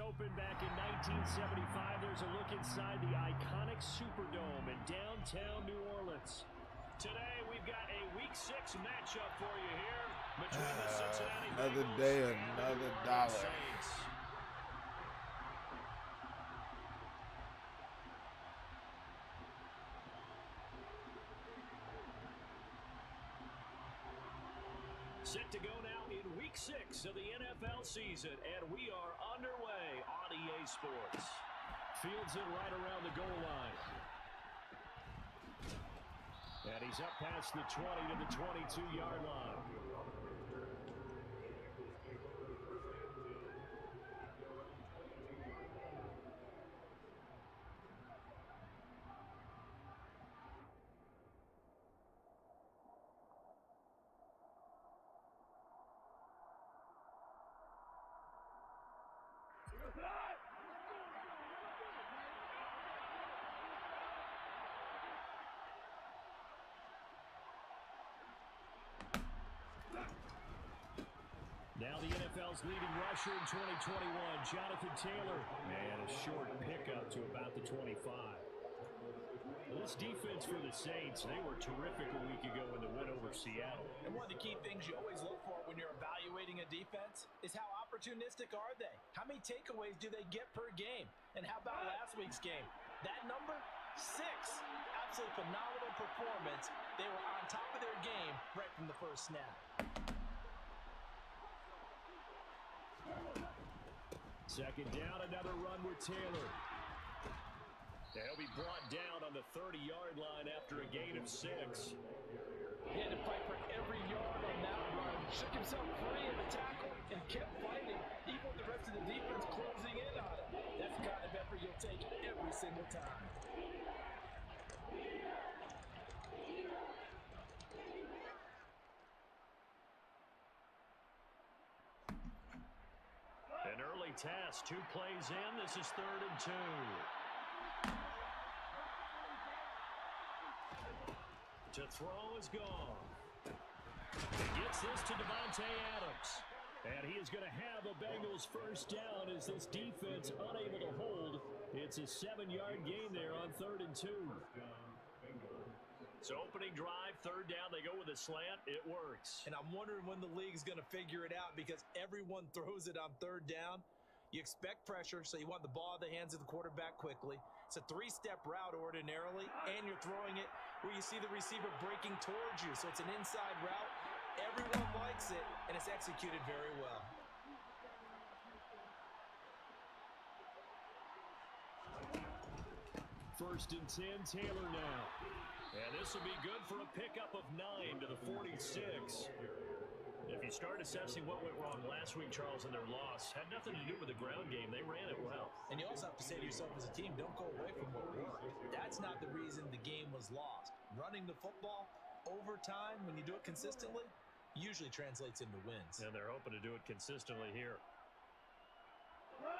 opened back in 1975. There's a look inside the iconic Superdome in downtown New Orleans. Today, we've got a Week 6 matchup for you here between the Cincinnati another Bengals day, and the another New Orleans dollar. Saints. Set to go now in Week 6 of the NFL season, and we are underway on EA Sports. Fields it right around the goal line. And he's up past the 20 to the 22-yard line. Now the NFL's leading rusher in 2021, Jonathan Taylor. And a short pickup to about the 25. This defense for the Saints, they were terrific a week ago in the win over Seattle. And one of the key things you always look for when you're evaluating a defense is how opportunistic are they? How many takeaways do they get per game? And how about last week's game? That number, 6. Absolutely phenomenal performance. They were on top of their game right from the first snap. Second down, another run with Taylor. He'll be brought down on the 30-yard line after a gain of 6. He had to fight for every yard on that run. Shook himself free of the tackle and kept fighting, even with the rest of the defense closing in on him. That's the kind of effort you'll take every single time. An early test, 2 plays in. This is 3rd and 2. To throw is gone. He gets this to Devontae Adams. And he is going to have a Bengals first down as this defense unable to hold. It's a 7-yard gain there on 3rd and 2. So opening drive, 3rd down, they go with a slant. It works. And I'm wondering when the league's going to figure it out because everyone throws it on 3rd down. You expect pressure, so you want the ball in the hands of the quarterback quickly. It's a 3-step route ordinarily, and you're throwing it where you see the receiver breaking towards you. So it's an inside route. Everyone likes it, and it's executed very well. First and 10, Taylor now. And this will be good for a pickup of 9 to the 46. If you start assessing what went wrong last week, Charles, in their loss, had nothing to do with the ground game. They ran it well. And you also have to say to yourself as a team, don't go away from what worked. That's not the reason the game was lost. Running the football over time, when you do it consistently, usually translates into wins. And they're hoping to do it consistently here.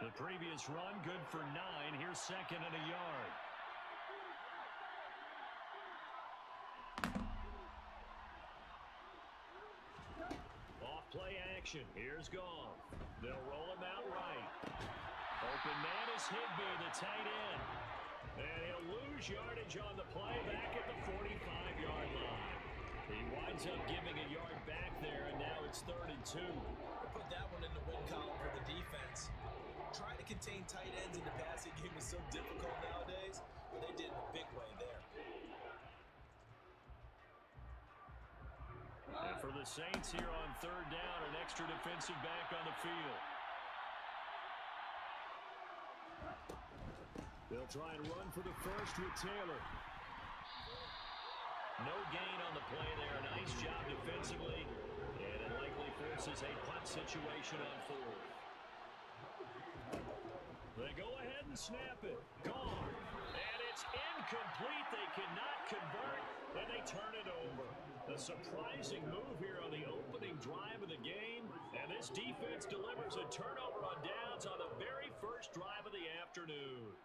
The previous run, good for 9. Here's 2nd and a yard. Play action. Here's Goff. They'll roll him out right. Open man is Higbee, the tight end. And he'll lose yardage on the play back at the 45-yard line. He winds up giving a yard back there, and now it's 3rd and 2. Put that one in the win column for the defense. Trying to contain tight ends in the passing game is so difficult nowadays, but they did in a big way there. And for the Saints here on 3rd down, an extra defensive back on the field. They'll try and run for the first with Taylor. No gain on the play there. Nice job defensively. And it likely forces a punt situation on 4th. They go ahead and snap it. Gone. And it's incomplete. They cannot convert, and they turn it over. A surprising move here on the opening drive of the game, and this defense delivers a turnover on downs on the very first drive of the afternoon.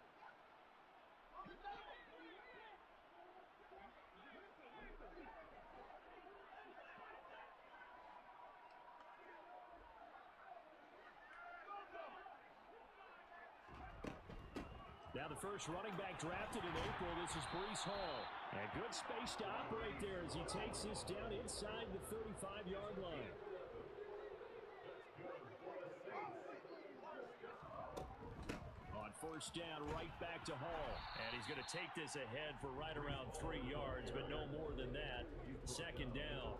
Now the first running back drafted in April, this is Breece Hall. And good space to operate there as he takes this down inside the 35-yard line. On first down, right back to Hall. And he's going to take this ahead for right around 3 yards, but no more than that. Second down.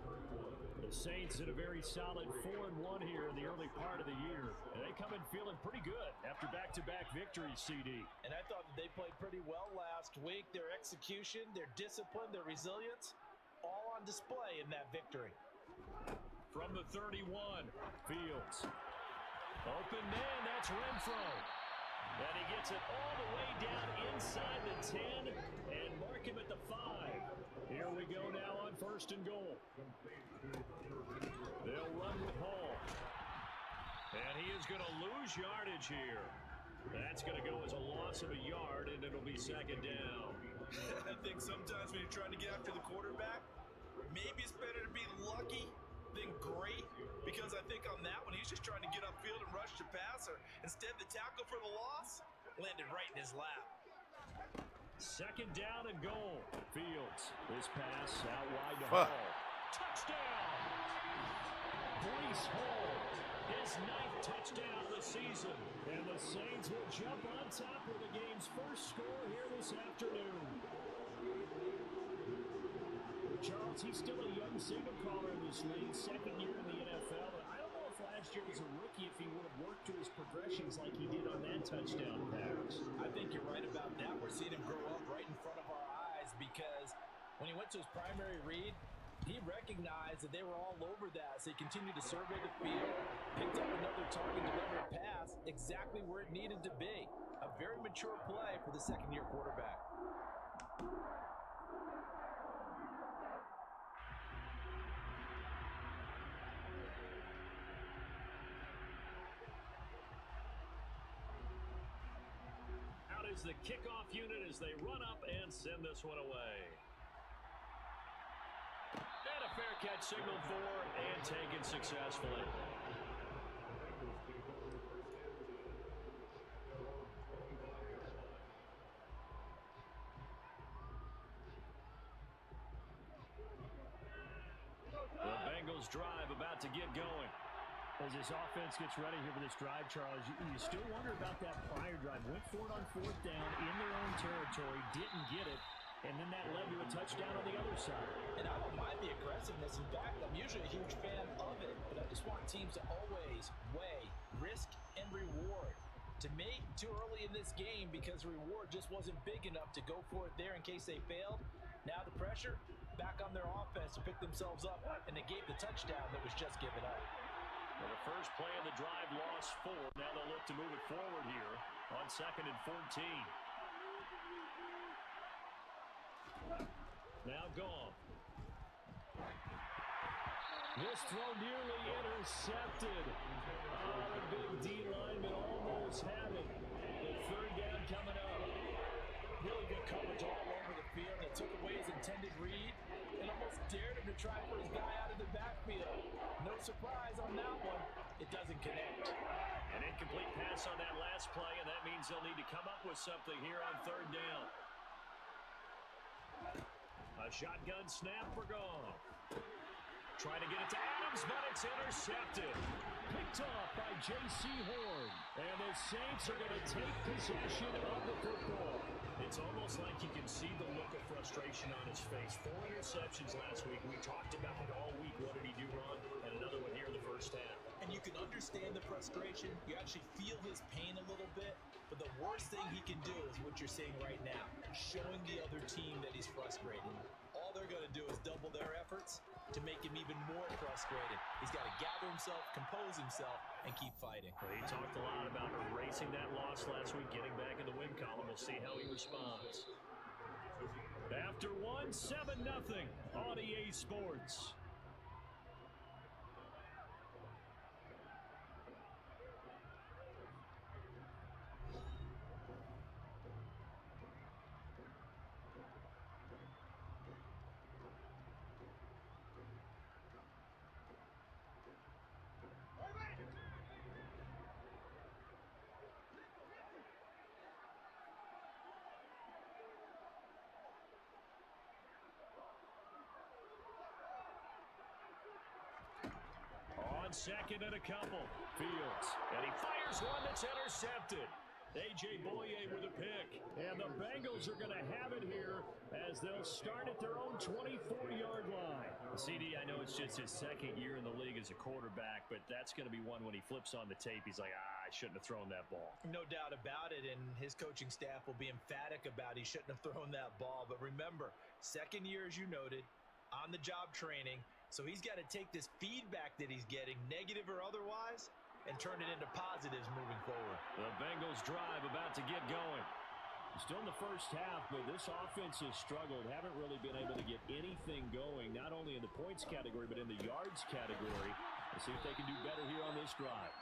The Saints in a very solid 4-1 here in the early part of the year. And they come in feeling pretty good after back-to-back victories, CD. And I thought that they played pretty well last week. Their execution, their discipline, their resilience, all on display in that victory. From the 31, Fields. Open man, that's Renfro. And he gets it all the way down inside the 10 and mark him at the 5. Here we go now on first and goal. They'll run with Hall. And he is going to lose yardage here. That's going to go as a loss of a yard, and it'll be second down. I think sometimes when you're trying to get after the quarterback, maybe it's better to be lucky than great, because I think on that one, he's just trying to get upfield and rush the passer. Instead, the tackle for the loss landed right in his lap. Second down and goal. Fields. This pass out wide to Hall. Touchdown! Breece Hall, his 9th touchdown of the season. And the Saints will jump on top of the game's first score here this afternoon. Charles, he's still a young signal caller in this league, second year in the NFL. And I don't know if last year as a rookie, if he would have worked through his progressions like he did on that touchdown pass. I think you're right about that. We're seeing him grow up right in front of our eyes, because when he went to his primary read, he recognized that they were all over that, so he continued to survey the field, picked up another target delivered pass exactly where it needed to be. A very mature play for the second-year quarterback. Out is the kickoff unit as they run up and send this one away. And a fair catch signaled for and taken successfully. The Bengals drive about to get going. As this offense gets ready here for this drive, Charles, you still wonder about that prior drive. Went for it on fourth down in their own territory, didn't get it, and then that led to a touchdown on the other side. And I don't mind the aggressiveness. In fact, I'm usually a huge fan of it, but I just want teams to always weigh risk and reward. To me, too early in this game because the reward just wasn't big enough to go for it there in case they failed. Now the pressure back on their offense to pick themselves up, and they gave the touchdown that was just given up. Well, the first play of the drive lost 4. Now they'll look to move it forward here on 2nd and 14. Now gone. This throw nearly intercepted. Oh, the big D lineman almost had it. The third down coming up. Really good coverage all over the field. That took away his intended read and almost dared him to try for his guy out of the backfield. No surprise on that one. It doesn't connect. An incomplete pass on that last play, and that means they'll need to come up with something here on third down. A shotgun snap for Gone. Trying to get it to Adams, but it's intercepted. Picked off by J.C. Horn. And the Saints are going to take possession of the football. It's almost like you can see the look of frustration on his face. 4 interceptions last week. We talked about it all week. What did he do wrong? And another one here in the first half. And you can understand the frustration. You actually feel his pain a little bit. But the worst thing he can do is what you're seeing right now. Showing the other team that he's frustrated. All they're going to do is double their efforts to make him even more frustrated. He's got to gather himself, compose himself, and keep fighting. Well, he talked a lot about erasing that loss last week, getting back in the win column. We'll see how he responds. After 1, 7-0 on EA Sports. second and a couple. Fields, and he fires one that's intercepted. A.J. Boye with a pick. And the Bengals are going to have it here as they'll start at their own 24-yard line. CD, I know it's just his second year in the league as a quarterback, but that's going to be one when he flips on the tape. He's like, I shouldn't have thrown that ball. No doubt about it, and his coaching staff will be emphatic about he shouldn't have thrown that ball. But remember, second year, as you noted, on-the-job training, so he's got to take this feedback that he's getting, negative or otherwise, and turn it into positives moving forward. The Bengals drive about to get going. Still in the first half, but this offense has struggled. Haven't really been able to get anything going, not only in the points category, but in the yards category. Let's see if they can do better here on this drive.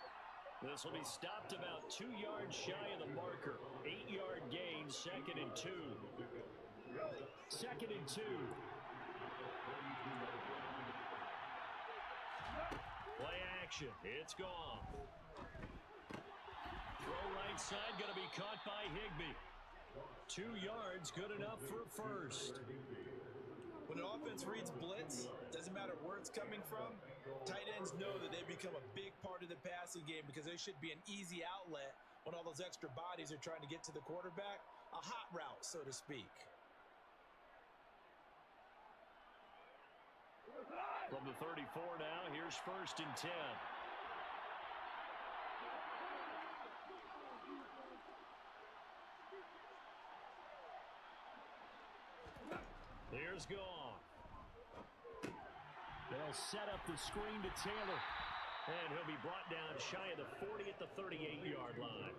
This will be stopped about 2 yards shy of the marker. 8-yard gain, 2nd and 2. 2nd and 2. Play action. It's gone. Throw right side, going to be caught by Higbee. 2 yards, good enough for first. When an offense reads blitz, doesn't matter where it's coming from, tight ends know that they become a big part of the passing game because they should be an easy outlet when all those extra bodies are trying to get to the quarterback. A hot route, so to speak. From the 34 now, here's 1st and 10. Here's Goff. They'll set up the screen to Taylor. And he'll be brought down shy of the 40 at the 38-yard line.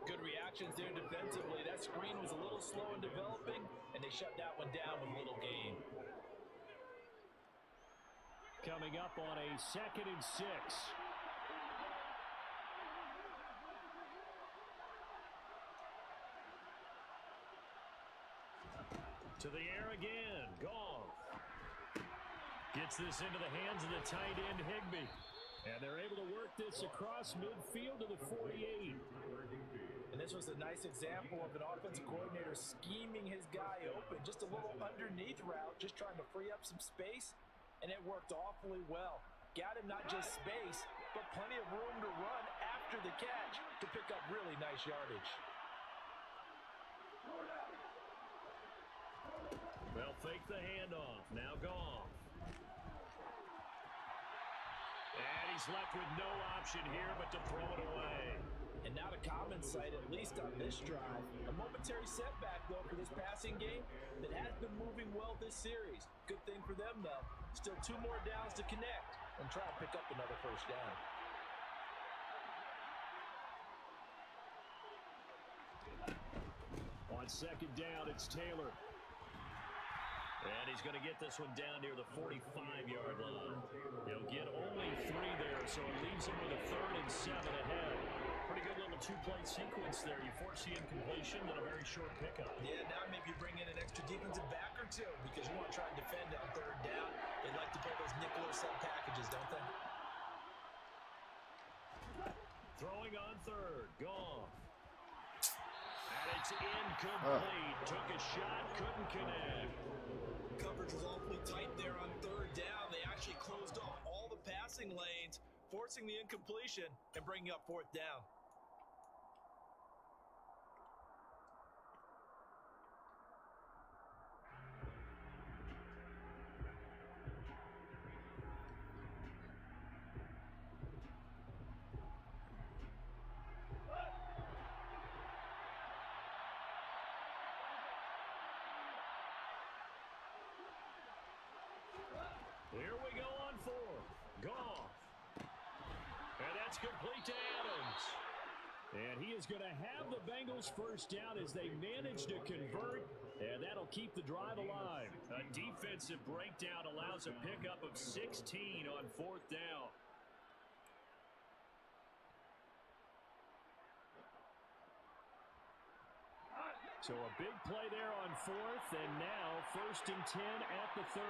Good reactions there defensively. That screen was a little slow in developing, and they shut that one down with little gain. Coming up on a 2nd and 6. To the air again. Goff gets this into the hands of the tight end Higbee. And they're able to work this across midfield to the 48. And this was a nice example of an offensive coordinator scheming his guy open. Just a little underneath route, just trying to free up some space. And it worked awfully well. Got him not just space, but plenty of room to run after the catch to pick up really nice yardage. They'll fake the handoff. Now Goff. And he's left with no option here but to throw it away. And not a common sight, at least on this drive. A momentary setback, though, for this passing game that has been moving well this series. Good thing for them, though. Still 2 more downs to connect and try to pick up another first down. On 2nd down, it's Taylor. And he's going to get this one down near the 45-yard line. He'll get only 3 there, so it leaves him with a 3rd and 7 ahead. Pretty good little 2-play sequence there. You force the incompletion, then a very short pickup. Yeah, now maybe you bring in an extra defensive back or 2 because you want to try and defend on 3rd down. They like to play those nickel or sub packages, don't they? Throwing on 3rd. Goff. And it's incomplete. Took a shot, couldn't connect. Coverage was awfully tight there on 3rd down. They actually closed off all the passing lanes, forcing the incompletion and bringing up 4th down. Here we go on 4th. Goff. And that's complete to Adams. And he is going to have the Bengals first down as they manage to convert. And that'll keep the drive alive. A defensive breakdown allows a pickup of 16 on 4th down. So a big play there on 4th, and now 1st and 10 at the 30.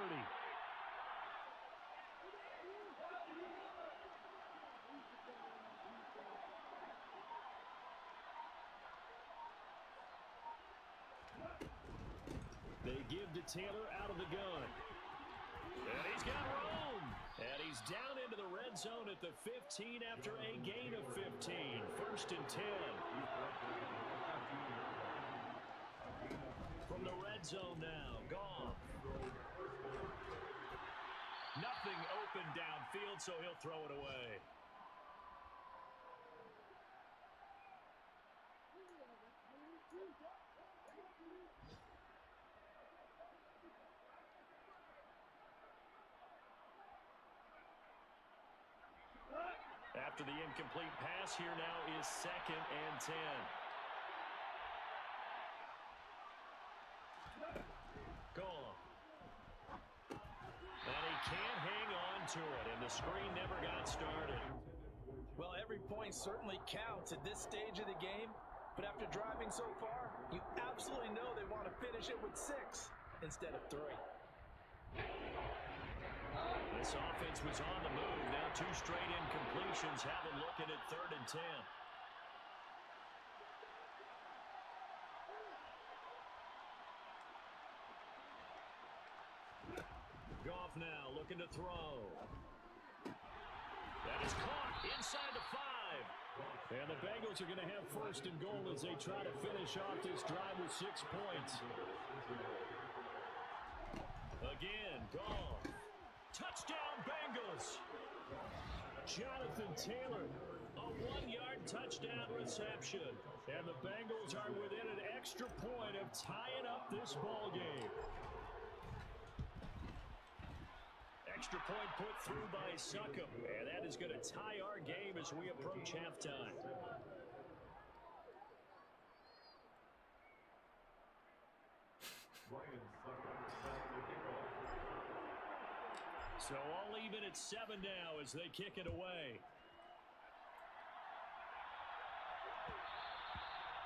They give to Taylor out of the gun. And he's got room. And he's down into the red end zone at the 15 after a gain of 15. First and 10. From the red zone now, Goff. Nothing open downfield, so he'll throw it away. After the incomplete pass, here now is 2nd and 10. Goff. And he can't hang on to it, and the screen never got started. Well, every point certainly counts at this stage of the game, but after driving so far, you absolutely know they want to finish it with 6 instead of 3. This offense was on the move. Now 2 straight incompletions have them looking at 3rd and 10. Goff now looking to throw. That is caught inside the 5. And the Bengals are going to have 1st and goal as they try to finish off this drive with 6 points. Again, Goff. Touchdown, Bengals. Jonathan Taylor, a 1-yard touchdown reception. And the Bengals are within an extra point of tying up this ball game. Extra point put through by Succop, and that is going to tie our game as we approach halftime. So all even at 7 now as they kick it away.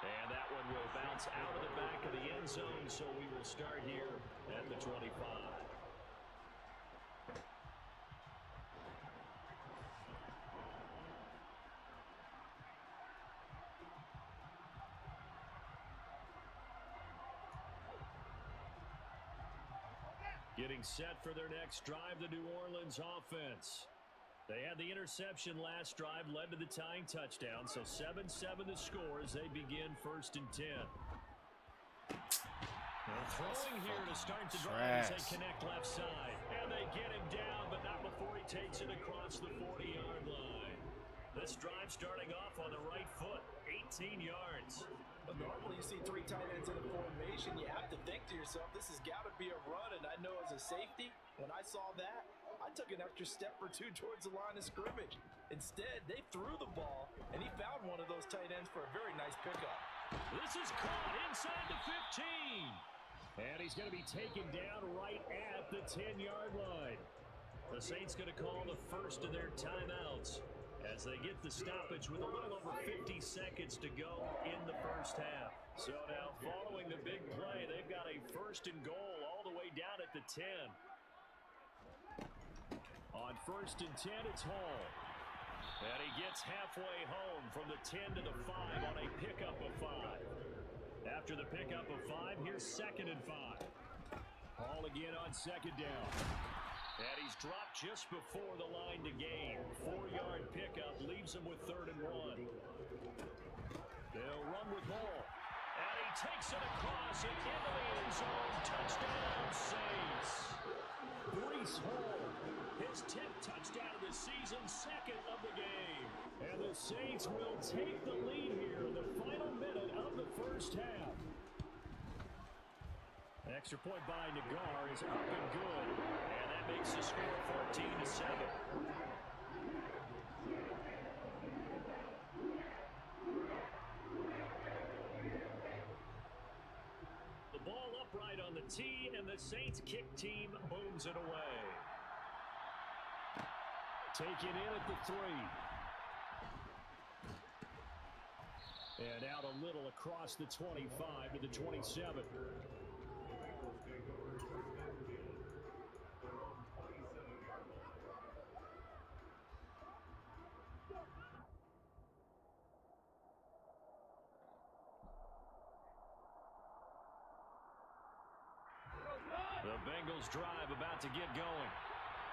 And that one will bounce out of the back of the end zone, so we will start here at the 25. Getting set for their next drive, the New Orleans offense. They had the interception last drive, led to the tying touchdown, so 7-7 the score as they begin 1st and 10. Now throwing here to start the drive as they connect left side. And they get him down, but not before he takes it across the 40-yard line. This drive starting off on the right foot, 18 yards. But normally you see 3 tight ends in a formation, you have to think to yourself, this has got to be a run, and I know as a safety, when I saw that, I took an extra step or 2 towards the line of scrimmage. Instead, they threw the ball, and he found one of those tight ends for a very nice pickup. This is caught inside the 15. And he's going to be taken down right at the 10-yard line. The Saints going to call the first of their timeouts as they get the stoppage with a little over 50 seconds to go in the first half. So now following the big play, they've got a 1st and goal all the way down at the 10. On 1st and 10, it's Hall. And he gets halfway home from the 10 to the 5 on a pickup of 5. After the pickup of 5, here's 2nd and 5. Hall again on 2nd down. And he's dropped just before the line to gain. 4-yard pickup leaves him with 3rd and 1. They'll run with Hall. And he takes it across and into the end zone. Touchdown, Saints. Breece Hall, his 10th touchdown of the season, 2nd of the game. And the Saints will take the lead here in the final minute of the first half. Extra point by Nagar is up and good. And that makes the score 14-7. The ball upright on the tee, and the Saints kick team booms it away. Take it in at the 3. And out a little across the 25 to the 27. The Bengals drive about to get going.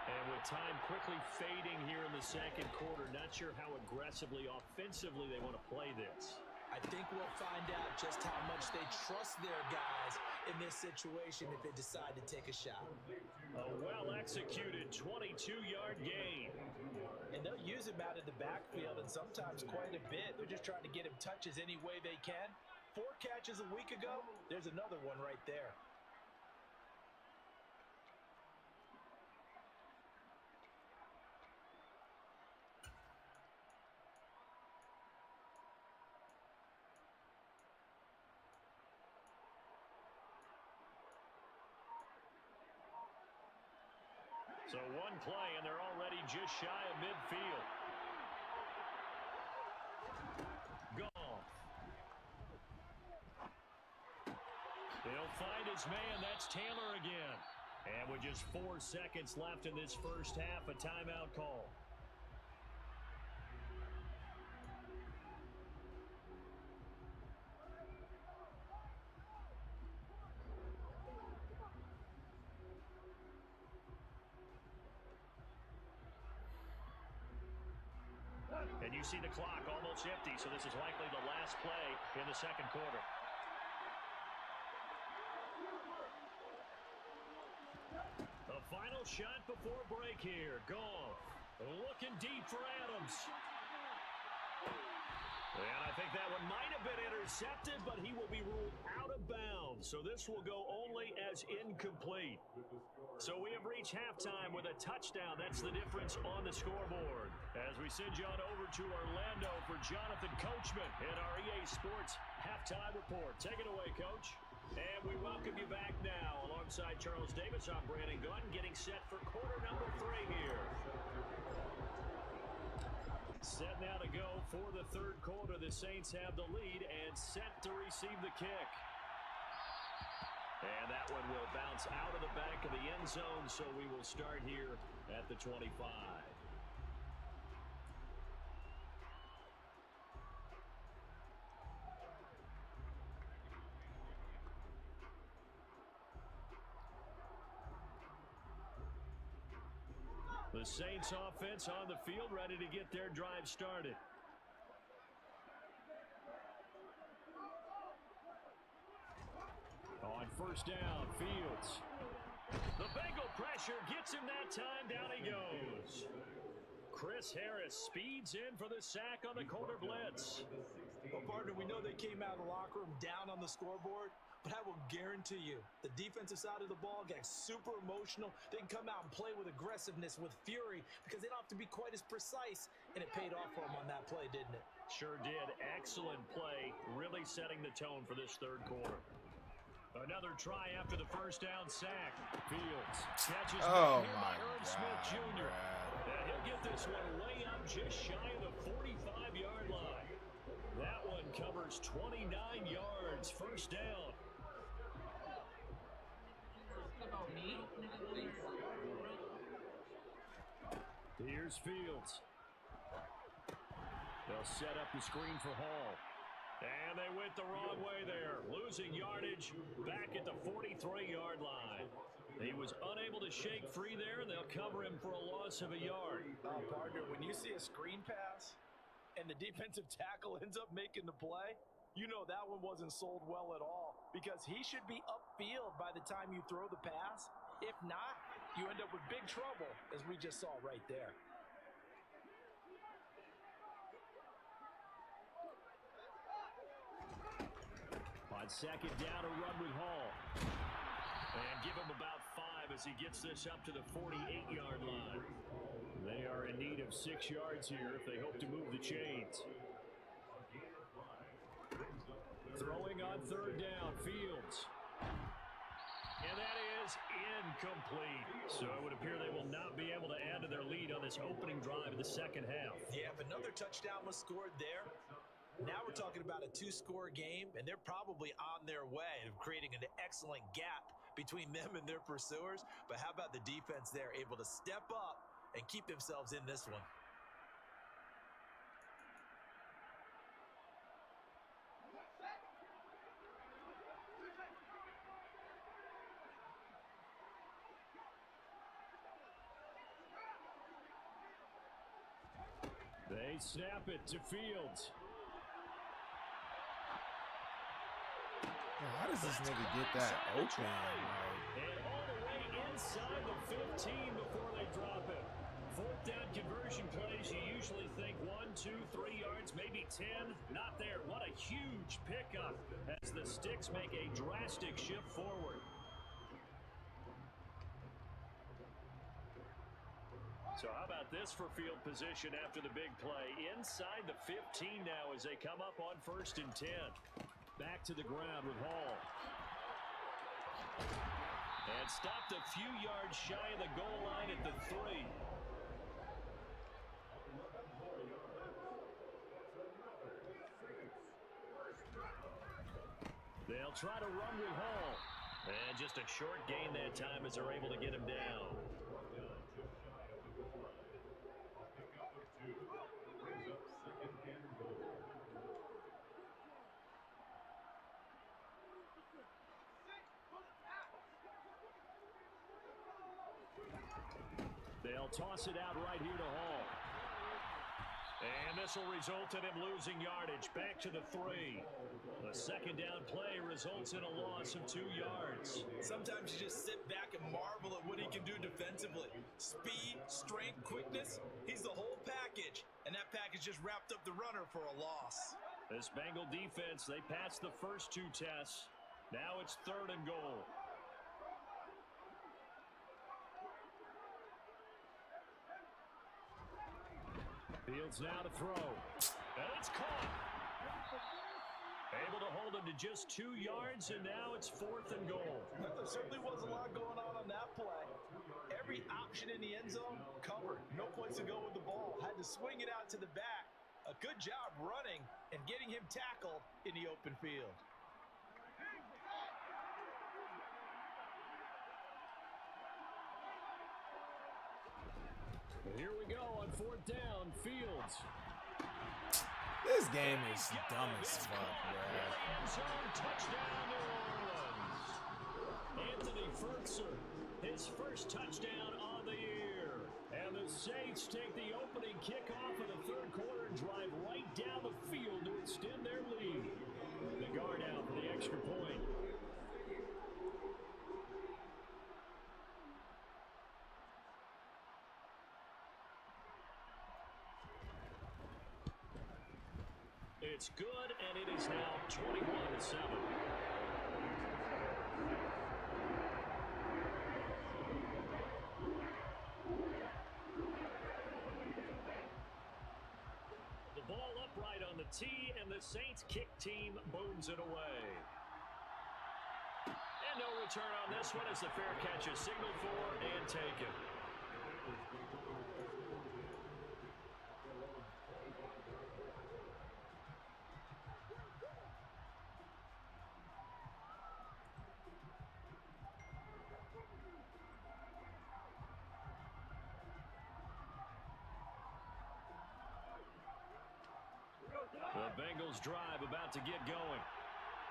And with time quickly fading here in the second quarter, not sure how aggressively, offensively they want to play this. I think we'll find out just how much they trust their guys in this situation if they decide to take a shot. A well-executed 22-yard gain. And they'll use him out of the backfield and sometimes quite a bit. They're just trying to get him touches any way they can. 4 catches a week ago, there's another one right there. So one play, and they're already just shy of midfield. Goff. He'll find his man. That's Taylor again. And with just 4 seconds left in this first half, a timeout call. And you see the clock almost empty, so this is likely the last play in the second quarter. The final shot before break here. Goff looking deep for Adams. And I think that one might have been intercepted, but he will be ruled out of bounds. So this will go only as incomplete. So we have reached halftime with a touchdown. That's the difference on the scoreboard. As we send you on over to Orlando for Jonathan Coachman in our EA Sports Halftime Report. Take it away, Coach. And we welcome you back now. Alongside Charles Davis, I'm Brandon Gunn, getting set for quarter number 3 here. Set now to go for the third quarter. The Saints have the lead and set to receive the kick. And that one will bounce out of the back of the end zone, so we will start here at the 25. The Saints offense on the field, ready to get their drive started. On first down, Fields. The Bengal pressure gets him that time. Down he goes. Chris Harris speeds in for the sack on the corner blitz. Well, partner, we know they came out of the locker room down on the scoreboard, but I will guarantee you the defensive side of the ball gets super emotional. They can come out and play with aggressiveness, with fury, because they don't have to be quite as precise, and it paid off for them on that play, didn't it? Sure did. Excellent play, really setting the tone for this third quarter. Another try after the first down sack. Fields catches oh by my Irv God, Smith Jr. Brad. He'll get this one way up just shy of the 45-yard line. That one covers 29 yards. First down. Here's Fields. They'll set up the screen for Hall. And they went the wrong way there. Losing yardage back at the 43-yard line. He was unable to shake free there, and they'll cover him for a loss of a yard. Oh, partner, when you see a screen pass and the defensive tackle ends up making the play, you know that one wasn't sold well at all, because he should be upfield by the time you throw the pass. If not, you end up with big trouble, as we just saw right there. On second down, a run with Hall. And give him about 5 as he gets this up to the 48-yard line. They are in need of 6 yards here if they hope to move the chains. Throwing on third down, Fields. And that is incomplete. So it would appear they will not be able to add to their lead on this opening drive of the second half. Yeah, if another touchdown was scored there, now we're talking about a 2-score game, and they're probably on their way of creating an excellent gap between them and their pursuers. But how about the defense there, able to step up and keep themselves in this one? they snap it to Fields. Man, how does this nigga get that open? And all the way inside the 15 before they drop it. Fourth down conversion plays, you usually think 1, 2, 3 yards, maybe 10. Not there. What a huge pickup as the Sticks make a drastic shift forward. So how about this for field position after the big play? Inside the 15 now as they come up on 1st and 10. Back to the ground with Hall. And stopped a few yards shy of the goal line at the 3. They'll try to run with Hall. And just a short gain that time as they're able to get him down. They'll toss it out right here to Hall. And this will result in him losing yardage. Back to the 3. The second down play results in a loss of 2 yards. Sometimes you just sit back and marvel at what he can do defensively. Speed, strength, quickness, he's the whole package. And that package just wrapped up the runner for a loss. This Bengal defense, they passed the first 2 tests. Now it's 3rd and goal. Fields now to throw. And it's caught. Able to hold him to just 2 yards, and now it's 4th and goal. There certainly was a lot going on that play. Every option in the end zone covered. No place to go with the ball. Had to swing it out to the back. A good job running and getting him tackled in the open field. Here we go on 4th down. Fields. This game is dumb as fuck, bro. Touchdown, New Orleans. Anthony Ferguson, his first touchdown on the year. And the Saints take the opening kickoff of the 3rd quarter and drive right down the field to extend their lead. The guard out for the extra point. It's good, and it is now 21-7. The ball upright on the tee, and the Saints kick team booms it away. And no return on this one as the fair catch is signaled for and taken. The Bengals drive about to get going.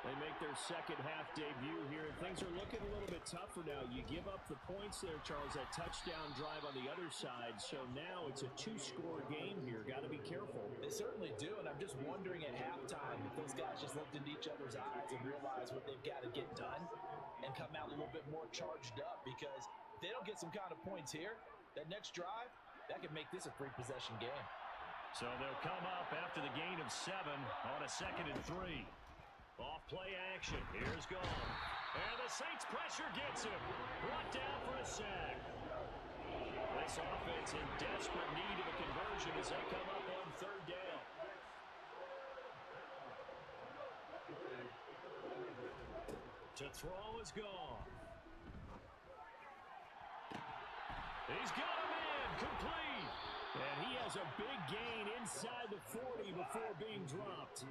They make their second half debut here, and things are looking a little bit tougher now. You give up the points there, Charles, that touchdown drive on the other side. So now it's a 2-score game here. Got to be careful. They certainly do, and I'm just wondering at halftime if those guys just looked into each other's eyes and realized what they've got to get done and come out a little bit more charged up, because if they don't get some kind of points here, that next drive, that could make this a free-possession game. So they'll come up after the gain of 7 on a 2nd and 3. Off play action. Here's gone. And the Saints pressure gets him. Brought down for a sack. This offense in desperate need of a conversion as they come up on 3rd down. To throw is gone. He's got him in. Complete. And he has a big gain inside the 40 before being dropped.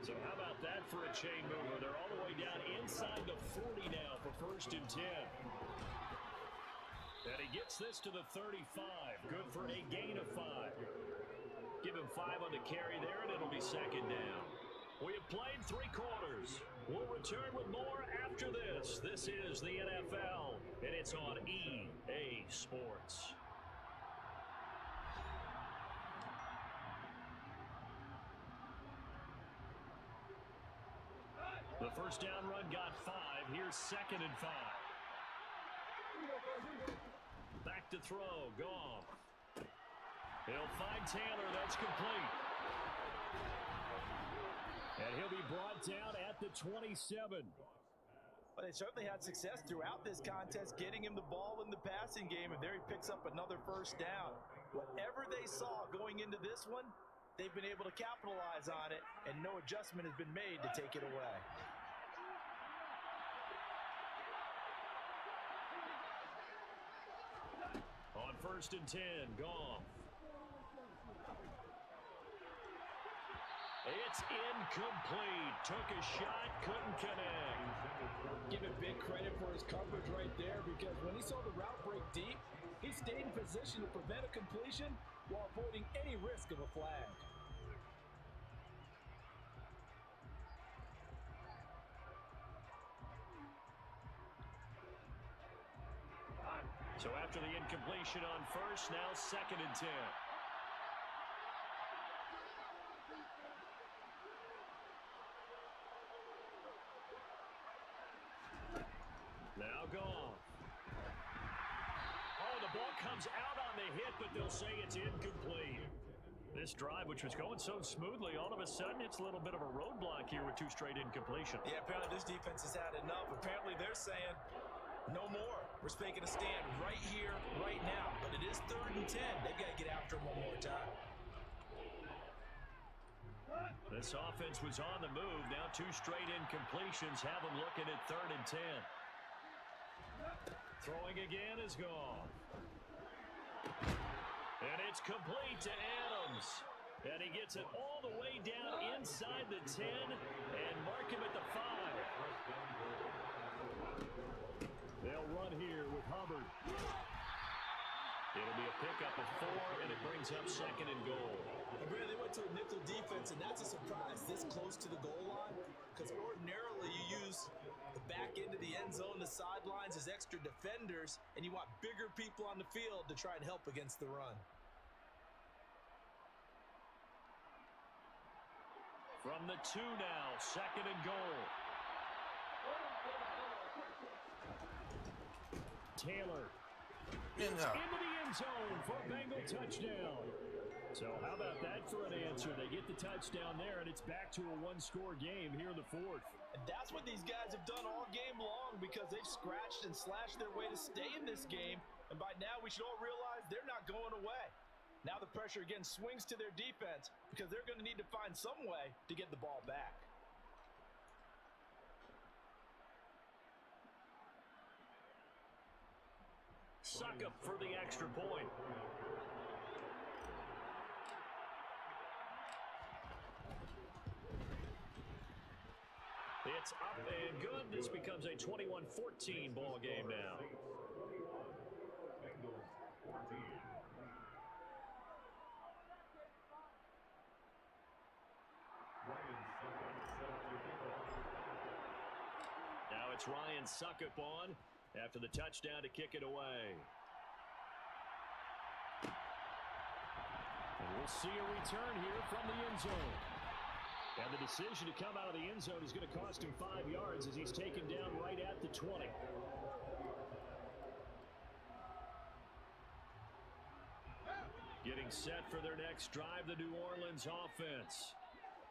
So how about that for a chain mover? They're all the way down inside the 40 now for 1st and 10. And he gets this to the 35. Good for a gain of 5. Give him 5 on the carry there, and it'll be 2nd down. We have played 3 quarters. We'll return with more after this. This is the NFL, and it's on EA Sports. The first down run got 5. Here's 2nd and 5. Back to throw. Goff. He'll find Taylor. That's complete. And he'll be brought down at the 27. Well, they certainly had success throughout this contest getting him the ball in the passing game, and there he picks up another first down. Whatever they saw going into this one, they've been able to capitalize on it, and no adjustment has been made to take it away. On 1st and 10, Goff. It's incomplete. Took a shot, couldn't connect. Give him big credit for his coverage right there, because when he saw the route break deep, he stayed in position to prevent a completion while avoiding any risk of a flag. So after the incompletion on 1st, now 2nd and 10. Now Goff. Oh, the ball comes out on the hit, but they'll say it's incomplete. This drive, which was going so smoothly, all of a sudden it's a little bit of a roadblock here with 2 straight incompletions. Yeah, apparently this defense has had enough. Apparently they're saying, no more. We're making a stand right here, right now. But it is 3rd and 10. They've got to get after him one more time. This offense was on the move. Now 2 straight incompletions have them looking at 3rd and 10. Throwing again is gone. And it's complete to Adams. And he gets it all the way down inside the 10 and mark him at the 5. They'll run here with Hubbard. It'll be a pickup of 4, and it brings up 2nd and goal. And really, they went to a nickel defense, and that's a surprise this close to the goal line, because ordinarily you use the back end of the end zone, the sidelines as extra defenders, and you want bigger people on the field to try and help against the run. From the 2 now, 2nd and goal. Taylor into the end zone for a Bengal touchdown. So how about that for an answer? They get the touchdown there, and it's back to a 1-score game here in the 4th. And that's what these guys have done all game long, because they've scratched and slashed their way to stay in this game. And by now, we should all realize they're not going away. Now the pressure again swings to their defense, because they're going to need to find some way to get the ball back. Suckup for the extra point. It's up and good. This becomes a 21-14 ball game now. Now it's Ryan Suckup on after the touchdown to kick it away. And we'll see a return here from the end zone. And the decision to come out of the end zone is going to cost him 5 yards as he's taken down right at the 20. Getting set for their next drive, the New Orleans offense.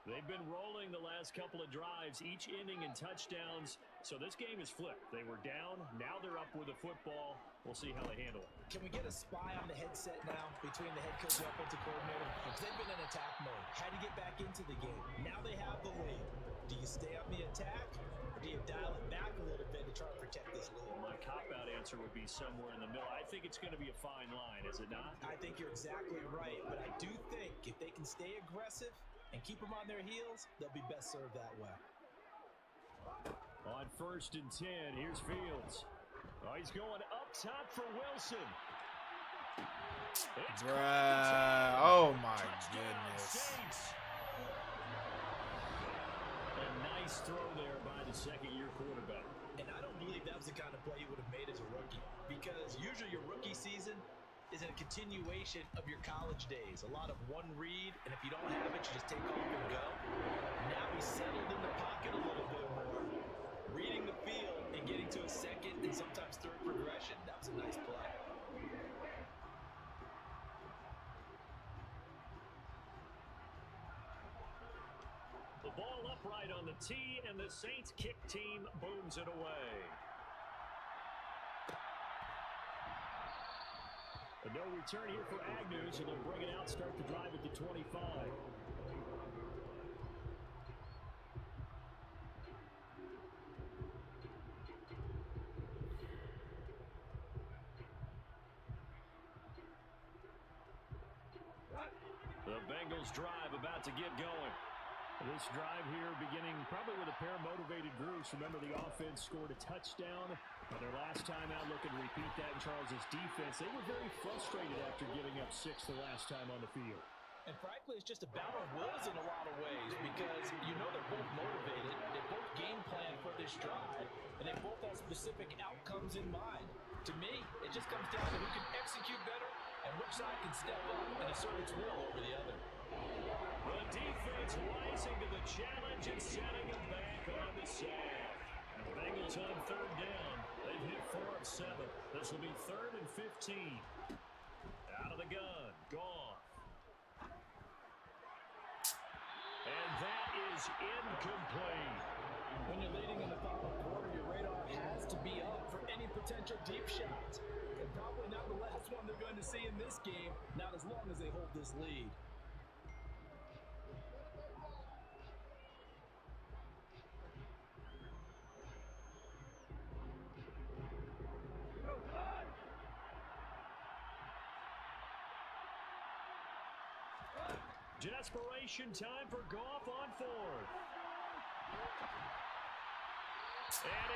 They've been rolling the last couple of drives, each inning in touchdowns. So this game is flipped. They were down. Now they're up with the football. We'll see how they handle it. Can we get a spy on the headset now between the head coach and offensive coordinator? Because they've been in attack mode. Had to get back into the game. Now they have the lead. Do you stay on the attack, or do you dial it back a little bit to try to protect this lead? Well, my cop-out answer would be somewhere in the middle. I think it's going to be a fine line, is it not? I think you're exactly right. But I do think if they can stay aggressive and keep them on their heels, they'll be best served that way. On 1st and 10, here's Fields. Oh, he's going up top for Wilson. Bruh. Oh, my goodness. A nice throw there by the second-year quarterback. And I don't believe that was the kind of play you would have made as a rookie, because usually your rookie season is a continuation of your college days. A lot of one read, and if you don't have it, you just take off and go. Now he's settled in the pocket a little bit more. ball upright on the tee, and the Saints kick team booms it away. A no return here for Agnew, so they'll bring it out, start the drive at the 25. The Bengals drive about to get going. This drive here beginning probably with a pair of motivated groups. Remember, the offense scored a touchdown. Their last time out, looking to repeat that in Charles' defense. They were very frustrated after giving up 6 the last time on the field. And frankly, it's just a battle of wills in a lot of ways because you know they're both motivated. They both game plan for this drive, and they both have specific outcomes in mind. To me, it just comes down to who can execute better and which side can step up and assert its will over the other. The defense rising to the challenge and setting them back on the sack. And the Bengals on third down. They've hit 4 of 7. This will be 3rd and 15. Out of the gun. Goff. And that is incomplete. When you're leading in the final quarter, your radar has to be up for any potential deep shots. And probably not the last one they're going to see in this game, not as long as they hold this lead. Desperation time for Goff on 4th.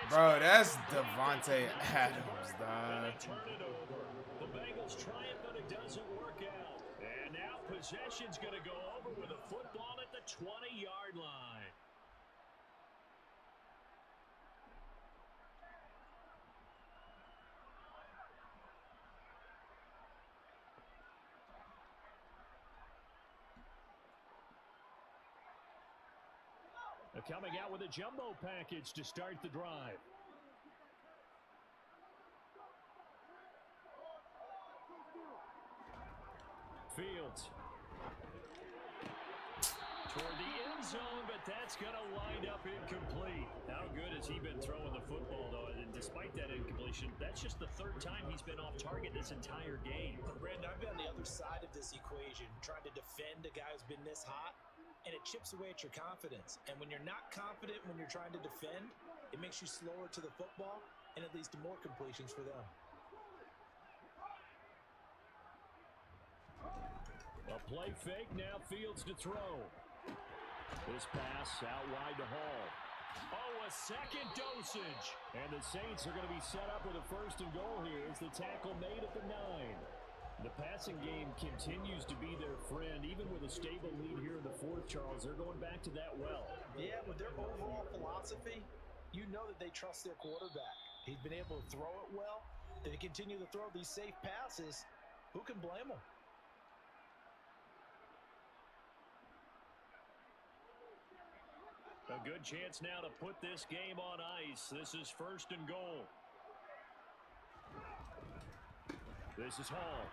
Bro, that's Devontae Adams, dog. And they turn it over. The Bengals try it, but it doesn't work out. And now possession's going to go over with a football at the 20-yard line. Coming out with a jumbo package to start the drive. Fields. Toward the end zone, but that's going to wind up incomplete. How good has he been throwing the football, though? And despite that incompletion, that's just the 3rd time he's been off target this entire game. Brandon, I've been on the other side of this equation, trying to defend a guy who's been this hot. And it chips away at your confidence. And when you're not confident when you're trying to defend, it makes you slower to the football, and it leads to more completions for them. A play fake, now Fields to throw. This pass out wide to Hall. Oh, a second dosage. And the Saints are going to be set up with a 1st and goal here as the tackle made at the 9. The passing game continues to be their friend, even with a stable lead here in the 4th, Charles. They're going back to that well. Yeah, with their overall philosophy, you know that they trust their quarterback. He's been able to throw it well. They continue to throw these safe passes. Who can blame them? A good chance now to put this game on ice. This is 1st and goal. This is Hall.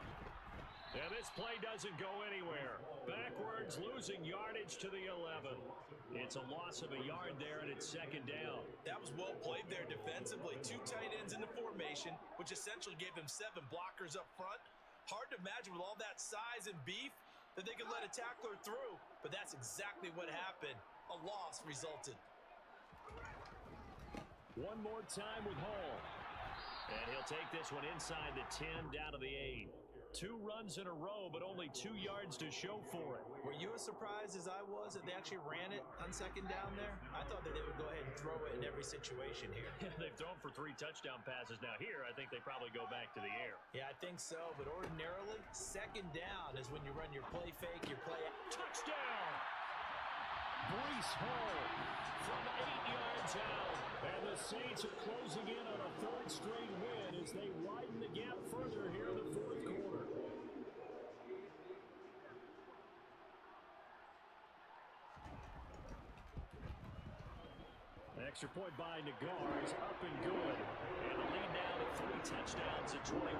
And this play doesn't go anywhere. Backwards, losing yardage to the 11. It's a loss of a yard there, and it's 2nd down. That was well played there defensively. 2 tight ends in the formation, which essentially gave him 7 blockers up front. Hard to imagine with all that size and beef that they could let a tackler through, but that's exactly what happened. A loss resulted. One more time with Hall. And he'll take this one inside the 10, down to the 8. 2 runs in a row, but only 2 yards to show for it. Were you as surprised as I was that they actually ran it on 2nd down there? I thought that they would go ahead and throw it in every situation here. They've thrown for 3 touchdown passes. Now here, I think they probably go back to the air. Yeah, I think so, but ordinarily, 2nd down is when you run your play fake, your play... Touchdown! Breece Hall from 8 yards out. And the Saints are closing in on a 3rd straight win as they widen the gap further here in the 4th quarter. Extra point by Nagar is up and good. And the lead now to 3 touchdowns at 21.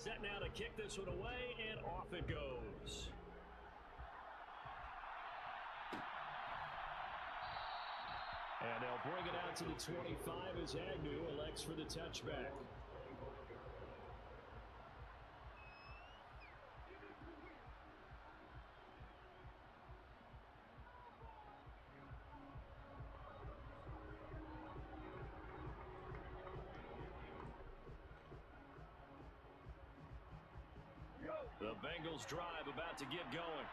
Set now to kick this one away, and off it goes. And they'll bring it out to the 25 as Agnew elects for the touchback. The Bengals drive about to get going.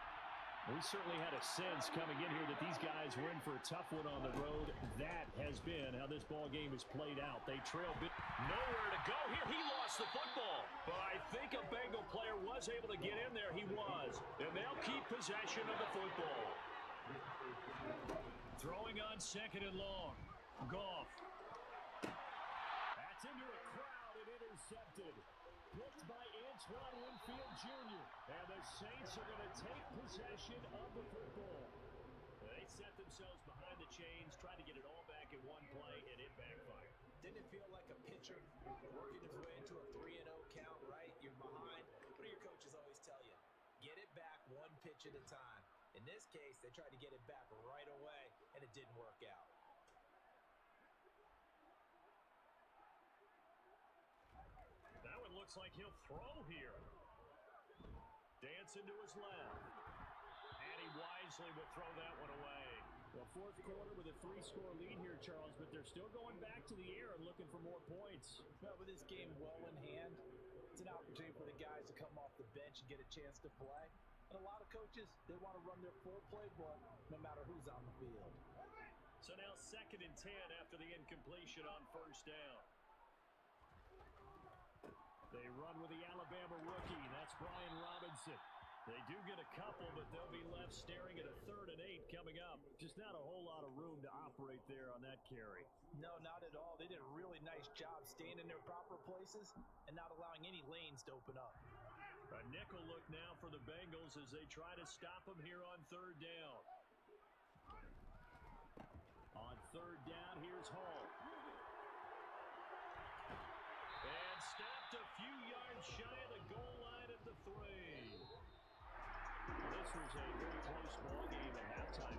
We certainly had a sense coming in here that these guys were in for a tough one on the road. That has been how this ball game is played out. They trail big. Nowhere to go here. He lost the football. But I think a Bengal player was able to get in there. He was. And they'll keep possession of the football. Throwing on 2nd and long. Goff. That's into a crowd and intercepted. Picked by Antoine Winfield Jr. And the Saints are going to take possession of the football. They set themselves behind the chains, tried to get it all back in one play, and it backfired. Didn't it feel like a pitcher working his way into a 3-0 count, right? You're behind. What do your coaches always tell you? Get it back one pitch at a time. In this case, they tried to get it back right away, and it didn't work out. That one looks like he'll throw here. Dancing to his left. And he wisely will throw that one away. Well, fourth quarter with a 3-score lead here, Charles, but they're still going back to the air and looking for more points. Well, with this game well in hand, it's an opportunity for the guys to come off the bench and get a chance to play. And a lot of coaches, they want to run their full playbook no matter who's on the field. So now 2nd and 10 after the incompletion on 1st down. They run with the Alabama rookie. That's Brian Robinson. They do get a couple, but they'll be left staring at a 3rd and 8 coming up. Just not a whole lot of room to operate there on that carry. No, not at all. They did a really nice job staying in their proper places and not allowing any lanes to open up. A nickel look now for the Bengals as they try to stop them here on 3rd down. On 3rd down, here's Hall. And stopped a few yards shy of the goal line at the 3. This was a very close ball game at halftime